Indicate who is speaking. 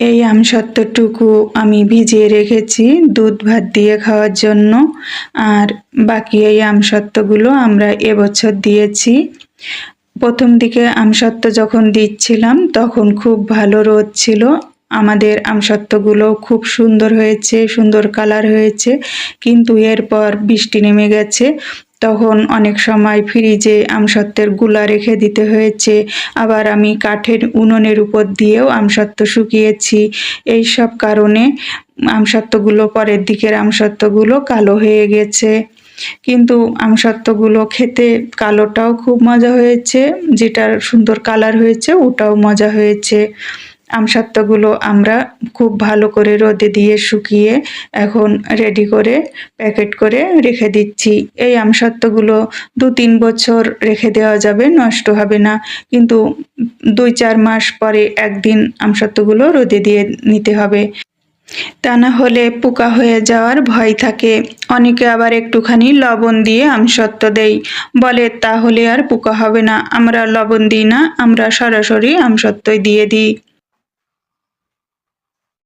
Speaker 1: এই আমসত্ত্বটুকু আমি ভিজিয়ে রেখেছি দুধ ভাত দিয়ে খাওয়ার জন্য। আর বাকি এই আমসত্ত্বগুলো আমরা এবছর দিয়েছি। প্রথম দিকে আমসত্ত্ব যখন দিচ্ছিলাম তখন খুব ভালো রোদ ছিল। আমাদের আমসত্ত্বগুলো খুব সুন্দর হয়েছে, সুন্দর কালার হয়েছে। কিন্তু এরপর বৃষ্টি নেমে গেছে, তখন অনেক সময় ফ্রিজে আমসত্ত্বের গুলা রেখে দিতে হয়েছে। আবার আমি কাঠের উনুনের উপর দিয়েও আমসত্ত্ব শুকিয়েছি। এই সব কারণে আমসত্ত্বগুলো পরের দিকের আমসত্ত্বগুলো কালো হয়ে গেছে। কিন্তু আমসত্ত্বগুলো খেতে কালোটাও খুব মজা হয়েছে, যেটার সুন্দর কালার হয়েছে ওটাও মজা হয়েছে। আমসত্ত্বগুলো আমরা খুব ভালো করে রোদে দিয়ে শুকিয়ে এখন রেডি করে প্যাকেট করে রেখে দিচ্ছি। এই আমসত্ত্বগুলো 2-3 বছর রেখে দেওয়া যাবে, নষ্ট হবে না। কিন্তু 2-4 মাস পরে একদিন আমসত্ত্বগুলো রোদে দিয়ে নিতে হবে, তা না হলে পোকা হয়ে যাওয়ার ভয় থাকে। অনেকে আবার একটুখানি লবণ দিয়ে আমসত্ত্ব দেয়, বলে তাহলে আর পোকা হবে না। আমরা লবণ দিই না, আমরা সরাসরি আমসত্ত্বই দিয়ে দিই।